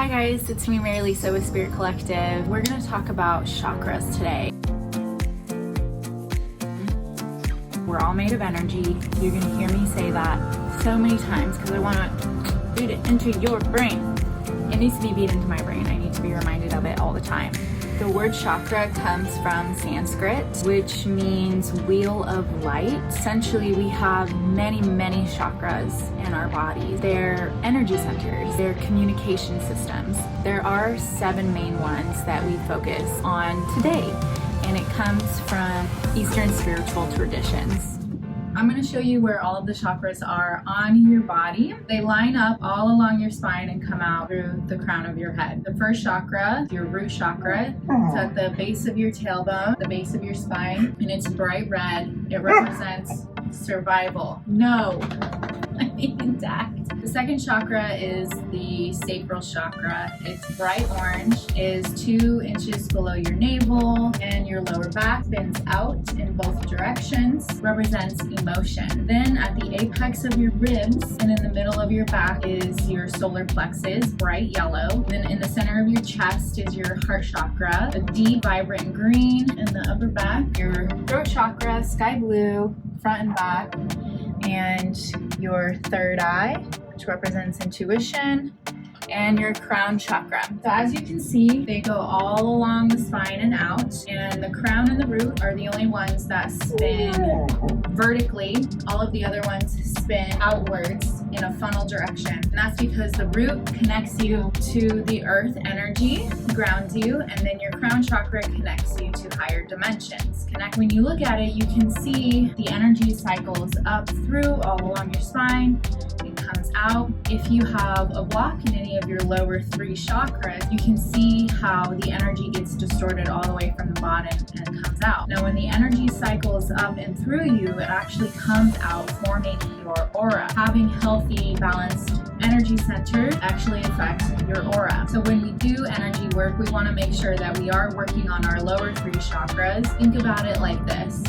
Hi guys, it's me Mary Lisa with Spirit Collective. We're going to talk about chakras today. We're all made of energy. You're going to hear me say that so many times because I want to beat it into your brain. It needs to be beat into my brain. I need to be reminded of it all the time. The word chakra comes from Sanskrit, which means wheel of light. Essentially, we have many chakras in our bodies. They're energy centers, they're communication systems. There are 7 main ones that we focus on today, and it comes from Eastern spiritual traditions. I'm going to show you where all of the chakras are on your body. They line up all along your spine and come out through the crown of your head. The first chakra, your root chakra, it's at the base of your tailbone, the base of your spine, and it's bright red. It represents survival. No, I mean intact. The second chakra is the sacral chakra. It's bright orange, is 2 inches below your navel, and your lower back bends out in both directions, represents emotion. Then at the apex of your ribs and in the middle of your back is your solar plexus, bright yellow. Then in the center of your chest is your heart chakra, a deep vibrant green. In the upper back, your throat chakra, sky blue, front and back, and your third eye, which represents intuition, and your crown chakra. So as you can see, they go all along the spine and out, and the crown and the root are the only ones that spin vertically. All of the other ones spin outwards in a funnel direction. And that's because the root connects you to the earth energy, grounds you, and then your crown chakra connects you to higher dimensions. When you look at it, you can see the energy cycles up through all along your spine. It comes out. If you have a block in any of your lower 3 chakras, you can see how the energy gets distorted all the way from the bottom and comes out. Now, when the energy cycles up and through you, it actually comes out forming your aura. Having healthy, balanced energy centers actually affects your aura. So when we do energy work, we want to make sure that we are working on our lower 3 chakras. Think about it like this.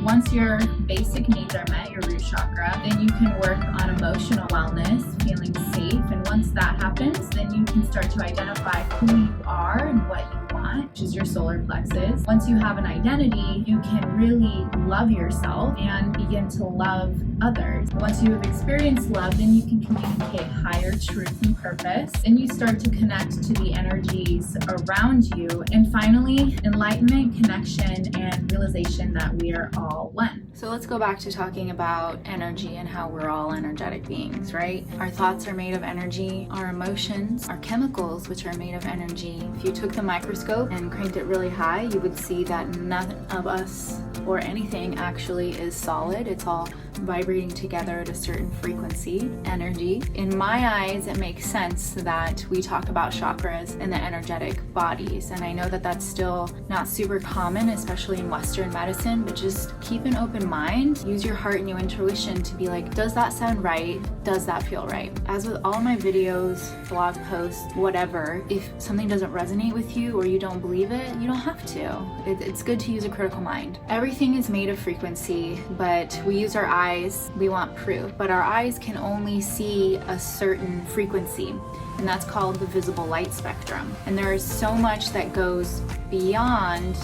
Once your basic needs are met, your root chakra, then you can work on emotional wellness, feeling safe. And once that happens, then you can start to identify who you are and what you want, which is your solar plexus. Once you have an identity, you can really love yourself and begin to love others. Once you have experienced love, then you can communicate higher truth and purpose, and you start to connect to the energies around you. And finally, enlightenment, connection, and realization that we are all one. So let's go back to talking about energy and how we're all energetic beings, right? Our thoughts are made of energy, our emotions are chemicals, which are made of energy. If you took the microscope and cranked it really high, you would see that none of us or anything actually is solid. It's all vibrating together at a certain frequency, energy. In my eyes, it makes sense that we talk about chakras and the energetic bodies. And I know that that's still not super common, especially in Western medicine, but just keep an open mind. Use your heart and your intuition to be like, does that sound right? Does that feel right? As with all my videos, blog posts, whatever, if something doesn't resonate with you or you don't believe it, you don't have to. It's good to use a critical mind. Everything is made of frequency, but we use our eyes, we want proof, but our eyes can only see a certain frequency, and that's called the visible light spectrum. And there is so much that goes beyond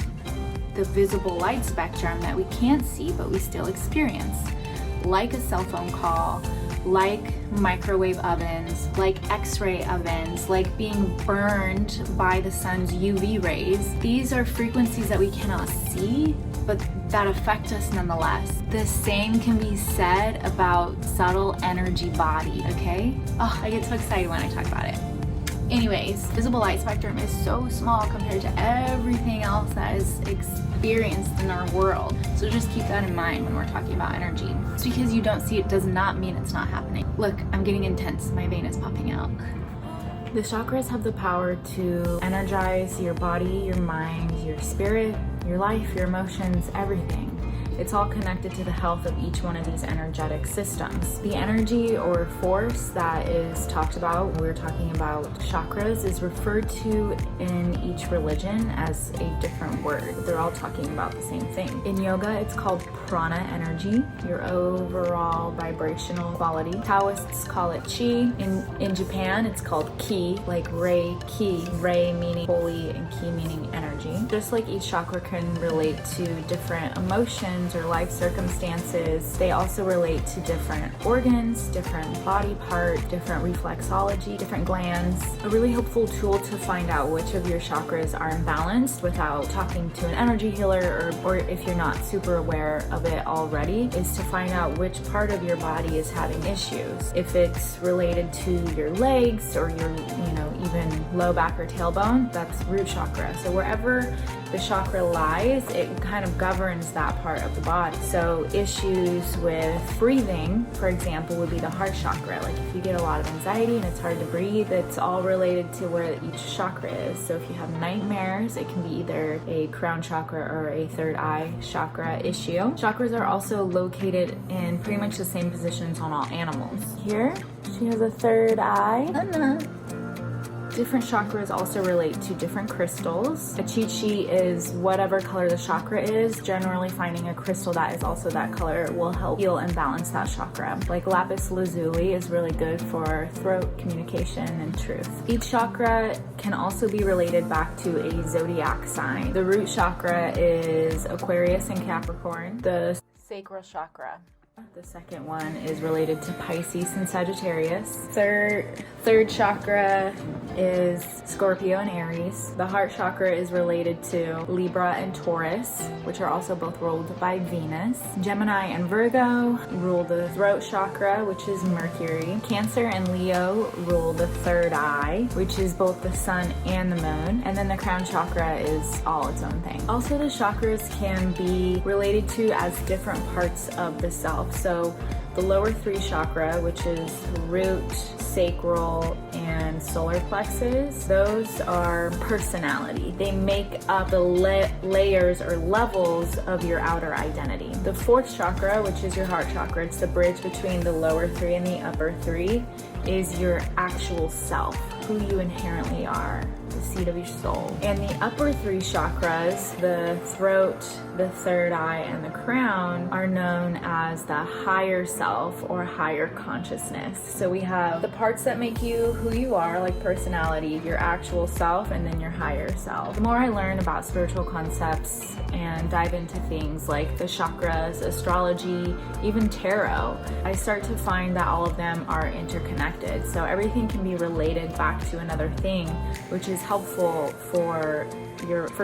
the visible light spectrum that we can't see, but we still experience, like a cell phone call, like microwave ovens, like x-ray ovens, like being burned by the sun's UV rays. These are frequencies that we cannot see, but that affect us nonetheless. The same can be said about subtle energy body, okay? Oh, I get so excited when I talk about it. Anyways, visible light spectrum is so small compared to everything else that is experienced in our world. So just keep that in mind when we're talking about energy. Just because you don't see it does not mean it's not happening. Look, I'm getting intense. My vein is popping out. The chakras have the power to energize your body, your mind, your spirit, your life, your emotions, everything. It's all connected to the health of each one of these energetic systems. The energy or force that is talked about when we're talking about chakras is referred to in each religion as a different word. They're all talking about the same thing. In yoga, it's called prana energy, your overall vibrational quality. Taoists call it chi. In Japan, it's called ki, like rei ki. Rei meaning holy and ki meaning energy. Just like each chakra can relate to different emotions or life circumstances, they also relate to different organs, different body part, different reflexology, different glands. A really helpful tool to find out which of your chakras are imbalanced without talking to an energy healer, or if you're not super aware of it already, is to find out which part of your body is having issues. If it's related to your legs or your, even low back or tailbone, that's root chakra. So wherever the chakra lies, it kind of governs that part of the body. So issues with breathing, for example, would be the heart chakra. Like if you get a lot of anxiety and it's hard to breathe, it's all related to where each chakra is. So if you have nightmares, it can be either a crown chakra or a third eye chakra issue. Chakras are also located in pretty much the same positions on all animals. Here, she has a third eye. Different chakras also relate to different crystals. A chi-chi is whatever color the chakra is. Generally, finding a crystal that is also that color will help heal and balance that chakra. Like lapis lazuli is really good for throat, communication, and truth. Each chakra can also be related back to a zodiac sign. The root chakra is Aquarius and Capricorn. The sacral chakra, the second one, is related to Pisces and Sagittarius. Third chakra is Scorpio and Aries. The heart chakra is related to Libra and Taurus, which are also both ruled by Venus. Gemini and Virgo rule the throat chakra, which is Mercury. Cancer and Leo rule the third eye, which is both the sun and the moon. And then the crown chakra is all its own thing. Also, the chakras can be related to as different parts of the self. So the lower three chakra, which is root, sacral, and solar plexus, those are personality. They make up the layers or levels of your outer identity. The fourth chakra, which is your heart chakra, it's the bridge between the lower three and the upper three, is your actual self, who you inherently are, the seat of your soul. And the upper three chakras, the throat, the third eye, and the crown, are known as the higher self or higher consciousness. So we have the parts that make you who you are, like personality, your actual self, and then your higher self. The more I learn about spiritual concepts and dive into things like the chakras, astrology, even tarot, I start to find that all of them are interconnected. So everything can be related back to another thing, which is helpful for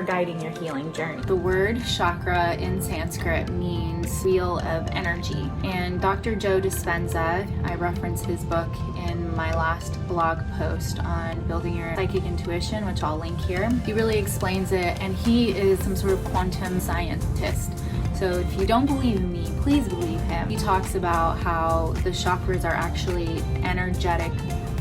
guiding your healing journey. The word chakra in Sanskrit means wheel of energy. And Dr. Joe Dispenza, I reference his book in my last blog post on building your psychic intuition, which I'll link here. He really explains it, and he is some sort of quantum scientist. So if you don't believe me, please believe him. He talks about how the chakras are actually energetic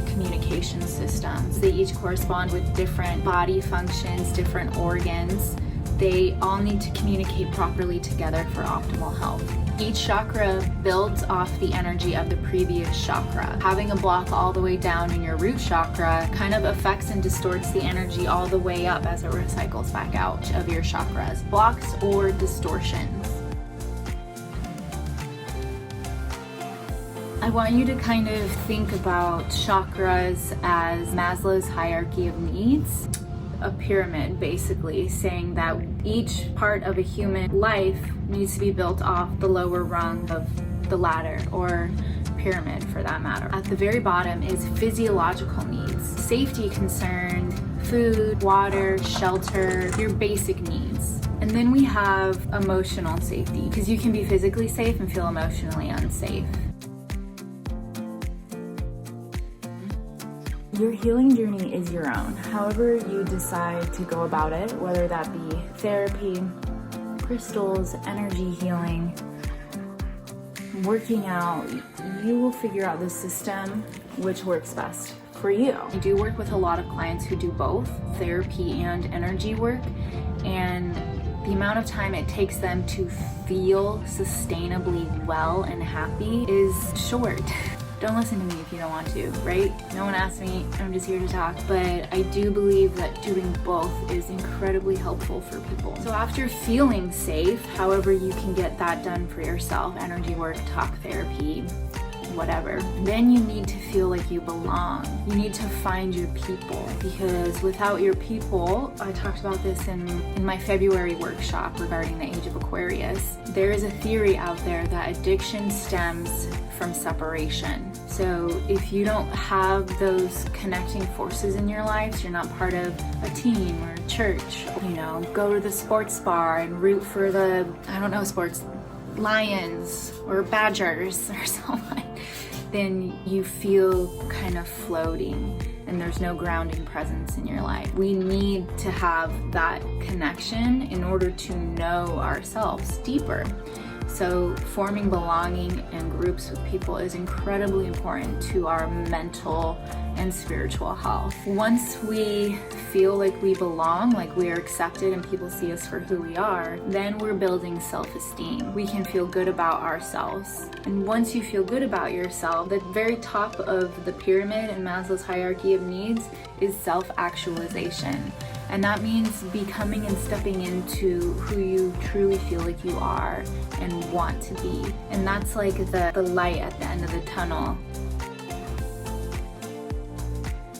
communication systems. They each correspond with different body functions, different organs. They all need to communicate properly together for optimal health. Each chakra builds off the energy of the previous chakra. Having a block all the way down in your root chakra kind of affects and distorts the energy all the way up as it recycles back out of your chakras. Blocks or distortions. I want you to kind of think about chakras as Maslow's hierarchy of needs. A pyramid, basically, saying that each part of a human life needs to be built off the lower rung of the ladder, or pyramid for that matter. At the very bottom is physiological needs, safety concerned, food, water, shelter, your basic needs. And then we have emotional safety, because you can be physically safe and feel emotionally unsafe. Your healing journey is your own. However you decide to go about it, whether that be therapy, crystals, energy healing, working out, you will figure out the system which works best for you. I do work with a lot of clients who do both therapy and energy work, and the amount of time it takes them to feel sustainably well and happy is short. Don't listen to me if you don't want to, right? No one asked me, I'm just here to talk. But I do believe that doing both is incredibly helpful for people. So after feeling safe, however you can get that done for yourself, energy work, talk therapy, whatever, then you need to feel like you belong. You need to find your people, because without your people, I talked about this in my February workshop regarding the age of Aquarius. There is a theory out there that addiction stems from separation. So if you don't have those connecting forces in your lives, you're not part of a team or a church, go to the sports bar and root for the, sports, Lions or Badgers or someone, then you feel kind of floating and there's no grounding presence in your life. We need to have that connection in order to know ourselves deeper. So forming belonging and groups with people is incredibly important to our mental and spiritual health. Once we feel like we belong, like we are accepted and people see us for who we are, then we're building self-esteem. We can feel good about ourselves. And once you feel good about yourself, the very top of the pyramid in Maslow's hierarchy of needs is self-actualization. And that means becoming and stepping into who you truly feel like you are and want to be. And that's like the light at the end of the tunnel.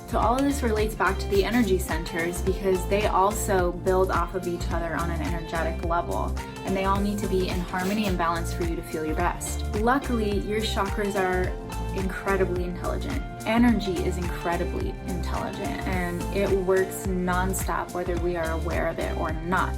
So all of this relates back to the energy centers, because they also build off of each other on an energetic level, and they all need to be in harmony and balance for you to feel your best. Luckily, your chakras are incredibly intelligent. Energy is incredibly intelligent, and it works nonstop whether we are aware of it or not.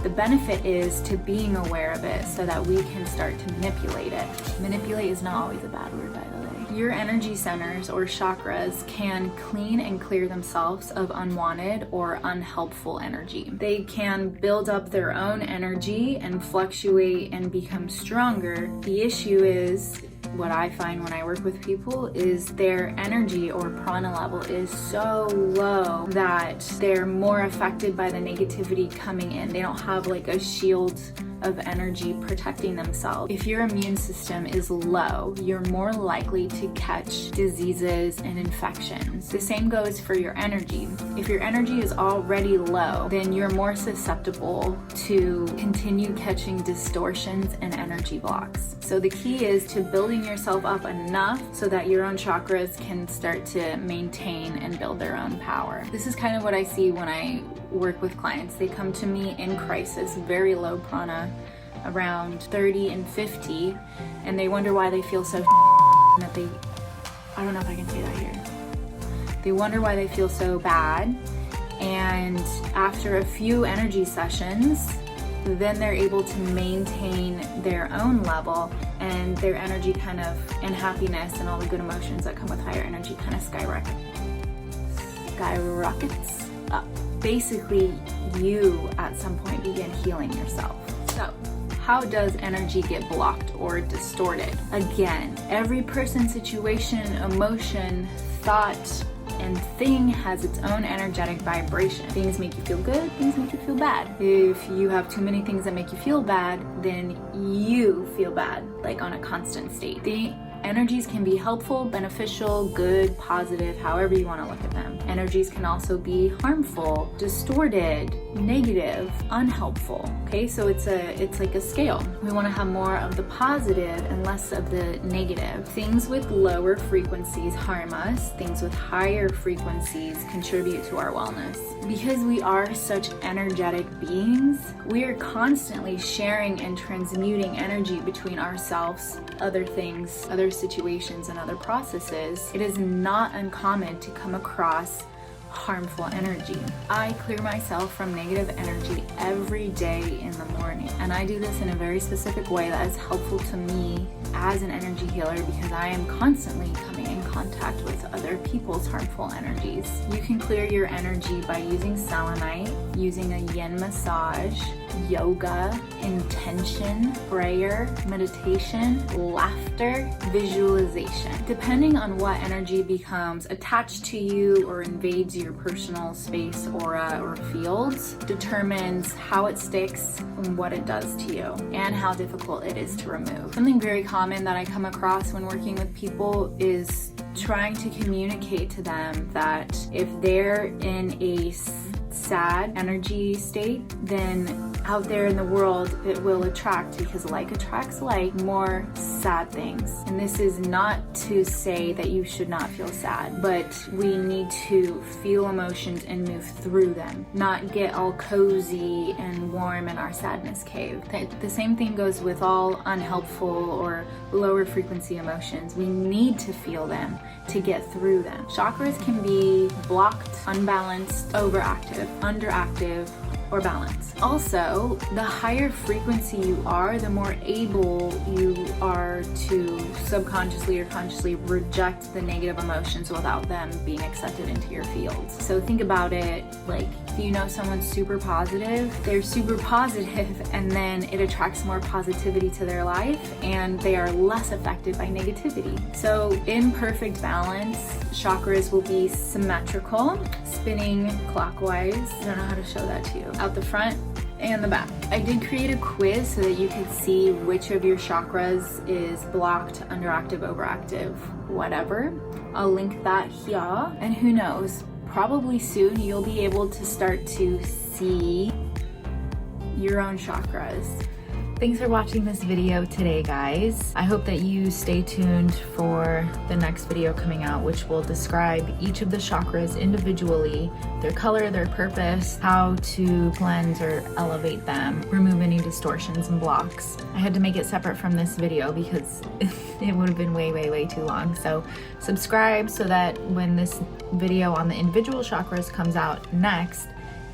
The benefit is to being aware of it so that we can start to manipulate it. Manipulate is not always a bad word, by the way. Your energy centers or chakras can clean and clear themselves of unwanted or unhelpful energy. They can build up their own energy and fluctuate and become stronger. The issue is, what I find when I work with people, is their energy or prana level is so low that they're more affected by the negativity coming in. They don't have like a shield of energy protecting themselves. If your immune system is low, you're more likely to catch diseases and infections. The same goes for your energy. If your energy is already low, then you're more susceptible to continue catching distortions and energy blocks. So the key is to building yourself up enough so that your own chakras can start to maintain and build their own power. This is kind of what I see when I work with clients. They come to me in crisis, very low prana, around 30 and 50, and they wonder why they feel so that they, I don't know if I can say that here. They wonder why they feel so bad, and after a few energy sessions, then they're able to maintain their own level, and their energy kind of, and happiness and all the good emotions that come with higher energy kind of skyrockets up. Basically, you at some point begin healing yourself. So, how does energy get blocked or distorted? Again, every person, situation, emotion, thought, and thing has its own energetic vibration. Things make you feel good, things make you feel bad. If you have too many things that make you feel bad, then you feel bad, like on a constant state. The energies can be helpful, beneficial, good, positive, however you want to look at them. Energies can also be harmful, distorted, negative, unhelpful. Okay, so it's like a scale. We want to have more of the positive and less of the negative. Things with lower frequencies harm us. Things with higher frequencies contribute to our wellness. Because we are such energetic beings, we are constantly sharing and transmuting energy between ourselves, other things, other situations, and other processes. It is not uncommon to come across harmful energy. I clear myself from negative energy every day in the morning, and I do this in a very specific way that is helpful to me as an energy healer, because I am constantly coming in contact with other people's harmful energies. You can clear your energy by using selenite, using a yin massage, yoga, intention, prayer, meditation, laughter, visualization. Depending on what energy becomes attached to you or invades your personal space, aura, or fields, determines how it sticks and what it does to you and how difficult it is to remove. Something very common that I come across when working with people is trying to communicate to them that if they're in a sad energy state, then out there in the world it will attract, because like attracts like, more sad things. And this is not to say that you should not feel sad, but we need to feel emotions and move through them, not get all cozy and warm in our sadness cave. The same thing goes with all unhelpful or lower frequency emotions. We need to feel them to get through them. Chakras can be blocked, unbalanced, overactive, underactive, or balanced. Also, the higher frequency you are, the more able you are to subconsciously or consciously reject the negative emotions without them being accepted into your fields. So think about it like, if you know someone's super positive, they're super positive, and then it attracts more positivity to their life and they are less affected by negativity. So in perfect balance, chakras will be symmetrical, spinning clockwise. I don't know how to show that to you. Out the front and the back. I did create a quiz so that you could see which of your chakras is blocked, underactive, overactive, whatever. I'll link that here. And who knows, probably soon you'll be able to start to see your own chakras. Thanks for watching this video today, guys. I hope that you stay tuned for the next video coming out, which will describe each of the chakras individually, their color, their purpose, how to cleanse or elevate them, remove any distortions and blocks. I had to make it separate from this video because it would have been way too long. So subscribe so that when this video on the individual chakras comes out next,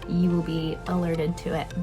you will be alerted to it.